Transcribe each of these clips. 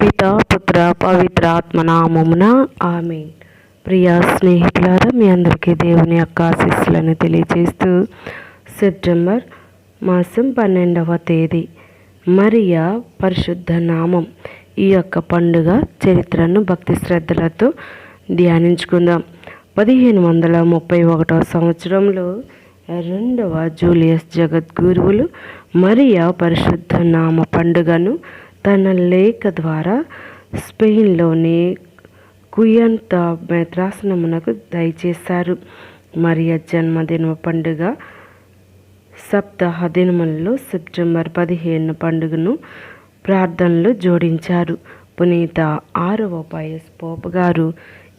పితా పుత్ర పవిత్ర ఆత్మనామమున ఆమేన్. ప్రియ స్నేహితులారా, మీ అందరికీ దేవుని యొక్క ఆశీస్సులను తెలియజేస్తూ సెప్టెంబర్ మాసం 12వ తేదీ మరియా పరిశుద్ధ నామం ఈ యొక్క పండుగ చరిత్రను భక్తి శ్రద్ధలతో ధ్యానించుకుందాం. 1531 సంవత్సరంలో 2వ జూలియస్ జగద్గురువులు మరియా పరిశుద్ధ నామ పండుగను తన లేఖ ద్వారా స్పెయిన్లోని కుయంతా మెత్రాసనమునకు దయచేశారు. మరియా జన్మదిన పండుగ సప్తాహ దినములలో సెప్టెంబర్ 15 పండుగను ప్రార్థనలు జోడించారు. పునీత 6వ పయస్ పోపు గారు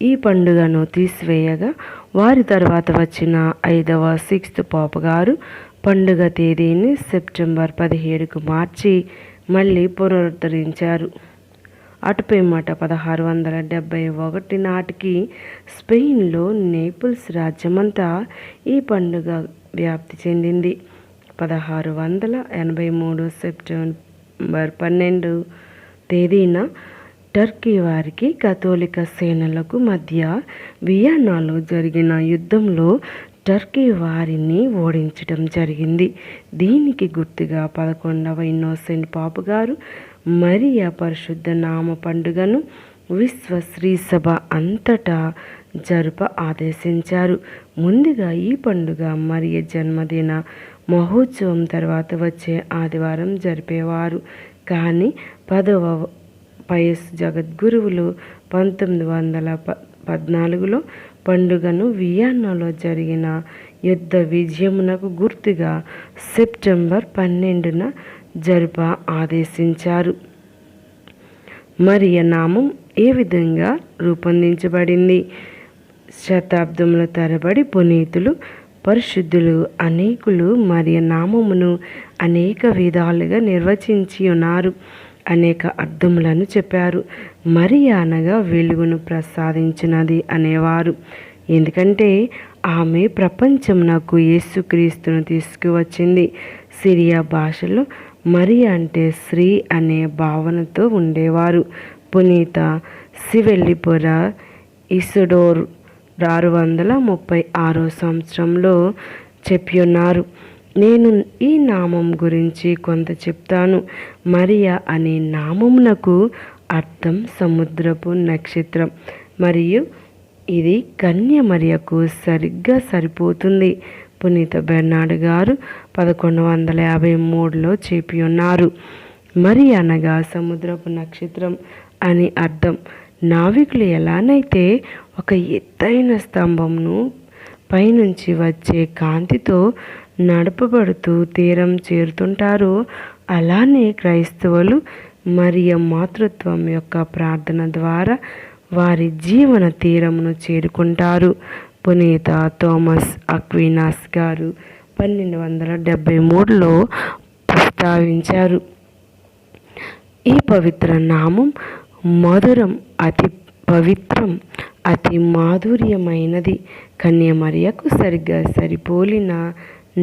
ఈ పండుగను తీసివేయగా, వారి తర్వాత వచ్చిన 5వ సిక్స్త్ పోపు గారు పండుగ తేదీని సెప్టెంబర్ 17కు మార్చి మళ్ళీ పునరుద్ధరించారు. అటుపైమాట 1671 నాటికి స్పెయిన్లో నేపుల్స్ రాజ్యమంతా ఈ పండుగ వ్యాప్తి చెందింది. 1683 సెప్టెంబర్ 12 తేదీన టర్కీ వారికి కథోలిక సేనలకు మధ్య వియన్నాలో జరిగిన యుద్ధంలో టర్కీ వారిని ఓడించడం జరిగింది. దీనికి గుర్తుగా 11వ ఇన్నోసెంట్ పాపు గారు మరియా పరిశుద్ధ నామ పండుగను విశ్వ శ్రీ సభ అంతటా జరుప ఆదేశించారు. ముందుగా ఈ పండుగ మరియ జన్మదిన మహోత్సవం తర్వాత వచ్చే ఆదివారం జరిపేవారు. కానీ 10వ పయస్ జగద్గురువులు 1914లో పండుగను వియన్నాలో జరిగిన యుద్ధ విజయమునకు గుర్తుగా సెప్టెంబర్ 12న జరుప ఆదేశించారు. మరియ నామం ఏ విధంగా రూపొందించబడింది? శతాబ్దముల తరబడి పునీతులు, పరిశుద్ధులు అనేకులు మరియ నామమును అనేక విధాలుగా నిర్వచించి ఉన్నారు. అనేక అర్థములను చెప్పారు. మరియా అనగా వెలుగును ప్రసాదించినది అనేవారు. ఎందుకంటే ఆమె ప్రపంచమునకు యేసుక్రీస్తును తీసుకువచ్చింది. సిరియా భాషలో మరియా అంటే స్త్రీ అనే భావనతో ఉండేవారు. పునీత సివెల్లిపుర ఇసడోర్ 636 సంవత్సరంలో చెప్పి ఉన్నారు. నేను ఈ నామం గురించి కొంత చెప్తాను. మరియా అనే నామమునకు అర్థం సముద్రపు నక్షత్రం, మరియు ఇది కన్య మరియకు సరిగ్గా సరిపోతుంది. పునీత బెర్నార్డ్ గారు 1153లో చెప్పి ఉన్నారు. మరియా అనగా సముద్రపు నక్షత్రం అని అర్థం. నావికులు ఎలానైతే ఒక ఎత్తైన స్తంభంను పైనుంచి వచ్చే కాంతితో నడపబడుతూ తీరం చేరుతుంటారో, అలానే క్రైస్తవులు మరియ మాతృత్వం యొక్క ప్రార్థన ద్వారా వారి జీవన తీరమును చేరుకుంటారు. పునీత థామస్ అక్వినాస్ గారు 1273లో ప్రస్తావించారు. ఈ పవిత్ర నామం మధురం, అతి పవిత్రం, అతి మాధుర్యమైనది. కన్య మరియకు సరిగ్గా సరిపోలిన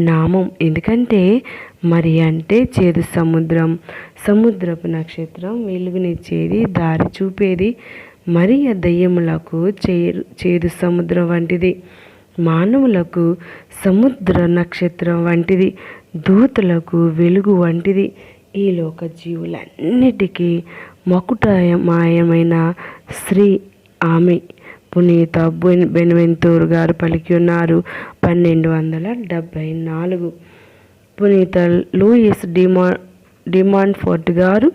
నామం. ఎందుకంటే మరియ అంటే చేదు సముద్రం, సముద్రపు నక్షత్రం, వెలుగునిచ్చేది, దారి చూపేది. మరియ దయ్యములకు చేదు సముద్రం వంటిది, మానవులకు సముద్ర నక్షత్రం వంటిది, దూతలకు వెలుగు వంటిది. ఈ లోక జీవులన్నిటికీ మకుటమాయమైన స్త్రీ ఆమె. పునీత బెనవెంతూర్ గారు పలికి ఉన్నారు 1274. పునీత లూయిస్ డిమాండ్ఫోర్ట్ గారు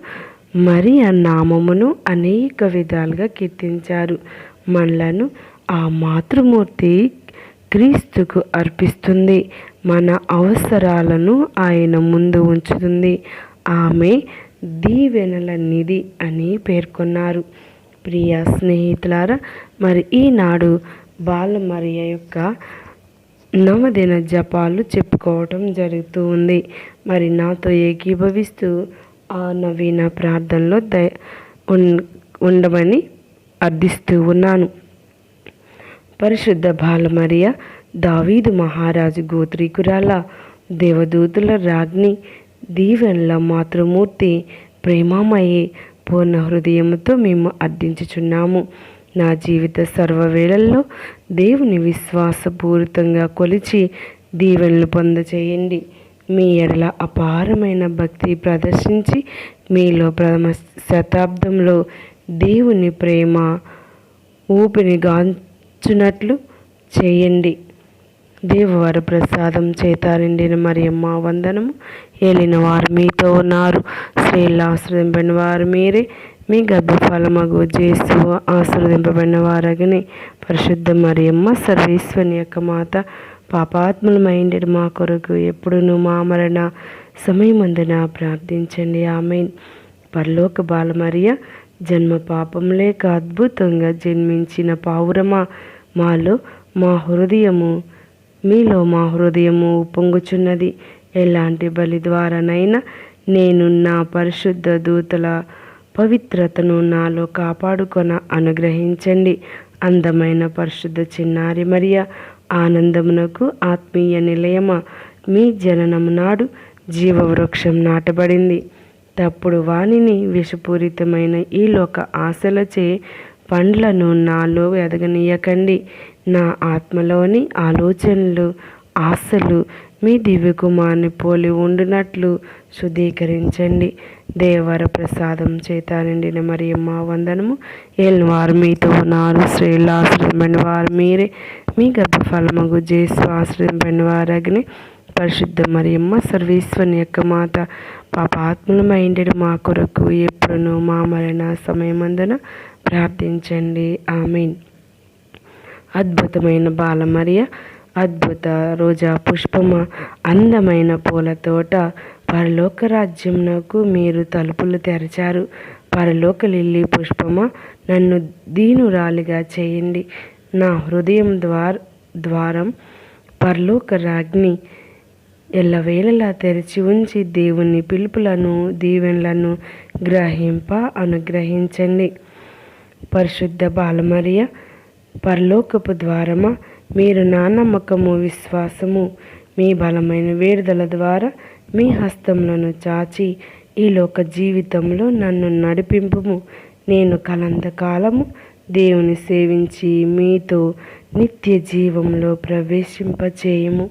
మరియా నామమును అనేక విధాలుగా కీర్తించారు. మనలను ఆ మాతృమూర్తి క్రీస్తుకు అర్పిస్తుంది. మన అవసరాలను ఆయన ముందు ఉంచుతుంది. ఆమె దీవెనల నిధి అని పేర్కొన్నారు. ప్రియ స్నేహితులారా, మరి ఈనాడు బాల మరియ యొక్క నవదిన జపాలు చెప్పుకోవటం జరుగుతూ ఉంది. మరి నాతో ఏకీభవిస్తూ ఆ నవీన ప్రార్థనలో ఉండమని అర్థిస్తూ ఉన్నాను. పరిశుద్ధ బాల మరియ దావీదు మహారాజు గోత్రీకురాల, దేవదూతుల రాజ్ఞి, దీవెనల మాతృమూర్తి, ప్రేమమయే, పూర్ణ హృదయముతో మేము అర్థించుచున్నాము. నా జీవిత సర్వవేళల్లో దేవుని విశ్వాసపూరితంగా కొలిచి దీవెనలు పొందచేయండి. మీ ఎడల అపారమైన భక్తి ప్రదర్శించి మీలో ప్రథమ శతాబ్దంలో దేవుని ప్రేమ ఊపిరి గాంచునట్లు చేయండి. దేవవర ప్రసాదం చేత నిండిన మరియమ్మ వందనము. ఏలిన వారు మీతో ఉన్నారు, స్త్రీలు ఆశ్రదింపబడిన వారు మీరే, మీ గర్భఫలమగు జేసు ఆశీర్వదింపబడిన వారగని. పరిశుద్ధ మరియమ్మ సర్వేశ్వరుని యొక్క మాత, పాపాత్ములమైండెడు మా కొరకు ఎప్పుడును మా మరణ సమయమందున ప్రార్థించండి. ఆమెన్. పరలోక బాలమరియ, జన్మ పాపం లేక అద్భుతంగా జన్మించిన పావురమా, మీలో మా హృదయము ఉప్పొంగుచున్నది. ఎలాంటి బలి ద్వారానైనా నేను నా పరిశుద్ధ దూతల పవిత్రతను నాలో కాపాడుకొన అనుగ్రహించండి. అందమైన పరిశుద్ధ చిన్నారి మరియ, ఆనందమునకు ఆత్మీయ నిలయమ, మీ జననము నాడు జీవవృక్షం నాటబడింది. తప్పుడు వాణిని విషపూరితమైన ఈ లోక ఆశలచే పండ్లను నాలో ఎదగనీయకండి. నా ఆత్మలోని ఆలోచనలు, ఆశలు మీ దివ్యకుమార్ని పోలి ఉండునట్లు శుద్ధీకరించండి. దేవర ప్రసాదం చేత నిండిన మరియమ్మ వందనము. ఏలిన వారు మీతో ఉన్నారు, స్త్రీలు ఆశ్రదింపబడిన వారు మీరే, మీ గర్భఫలమగు జేసు ఆశ్రదింపబడిన వారగ్ని. పరిశుద్ధ మరియమ్మ సర్వేశ్వరుని యొక్క మాత, పాపాత్ములమైండెడు మా కొరకు ఎప్పుడును మా మరణ సమయమందున ప్రార్థించండి. ఆమెన్. అద్భుతమైన బాలమరియ, అద్భుత రోజా పుష్పమ, అందమైన పూల తోట, పరలోక రాజ్యమునకు మీరు తలుపులు తెరచారు. పరలోక లిల్లీ పుష్పమ, నన్ను దీనురాలిగా చేయండి. నా హృదయం ద్వారం పరలోక రాజ్ఞి ఎల్లవేళలా తెరిచి ఉంచి దేవుని పిలుపులను, దీవెనలను అనుగ్రహించండి. పరిశుద్ధ బాలమరియ, పరలోకపు ద్వారమా, మీరు నా నమ్మకము, విశ్వాసము, మీ బలమైన వేడుదల ద్వారా మీ హస్తములను చాచి ఈ లోక జీవితంలో నన్ను నడిపింపుము. నేను కలంతకాలము దేవుని సేవించి మీతో నిత్య జీవంలో ప్రవేశింపచేయము.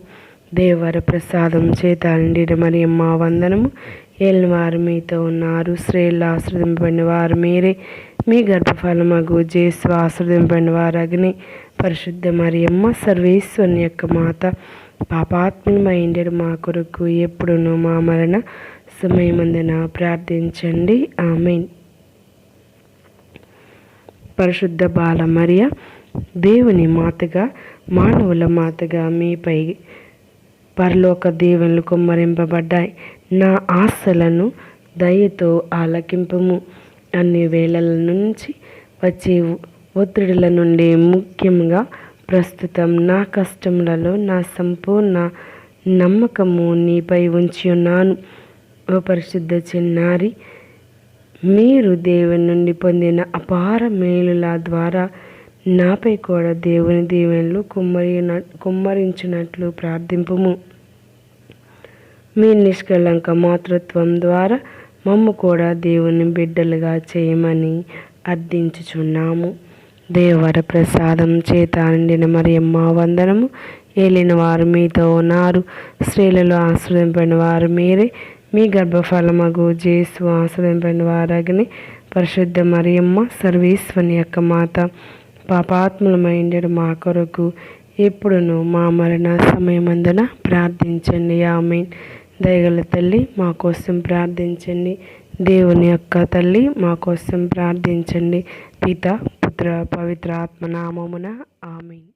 దేవర ప్రసాదం చేత నిండిన మరియమ్మ వందనము. ఏలిన వారు మీతో ఉన్నారు, స్త్రీలు ఆశ్రదింపబడిన వారు మీరే, మీ గర్భఫలమగు జేసు ఆశ్రదింపబడిన వారగ్ని. పరిశుద్ధ మరియమ్మ సర్వేశ్వరుని యొక్క మాత, పాపాత్ములమైండెడు మా కొరకు ఎప్పుడును మా మరణ సమయమందున ప్రార్థించండి. ఆమెన్. పరిశుద్ధ బాలమరియ, దేవుని మాతగా, మానవుల మాతగా మీపై పరలోక దీవెనలు కుమ్మరింపబడ్డాయి. నా ఆశలను దయతో ఆలకింపుము. అన్ని వేళల నుంచి వచ్చే ఒత్తిడుల నుండి, ముఖ్యంగా ప్రస్తుతం నా కష్టములలో నా సంపూర్ణ నమ్మకము నీపై ఉంచి ఉన్నాను. ఓ పరిశుద్ధ చిన్నారి, మీరు దేవుని నుండి పొందిన అపార మేలుల ద్వారా నాపై కూడా దేవుని దీవెనలు కుమ్మరించినట్లు ప్రార్థింపుము. మీ నిష్కళంక మాతృత్వం ద్వారా మమ్ము కూడా దేవుని బిడ్డలుగా చేయమని అర్థించుచున్నాము. దేవర ప్రసాదం చేత నిండిన మరియమ్మ వందనము. ఏలిన వారు మీతో ఉన్నారు, స్త్రీలలో ఆశ్రదింపబడిన వారు మీరే, మీ గర్భఫలమగు జేసు ఆశ్రదింపబడిన వారగ్ని. పరిశుద్ధ మరియమ్మ సర్వేశ్వరుని యొక్క మాత, పాపాత్ములమైండెడు మా కొరకు ఎప్పుడును మా మరణ సమయమందున ప్రార్థించండి. ఆమెన్. దయగల తల్లి, మా కోసం ప్రార్థించండి. దేవుని యొక్క తల్లి, మా కోసం ప్రార్థించండి. పిత, పుత్ర, పవిత్ర ఆత్మ నామమున. ఆమెన్.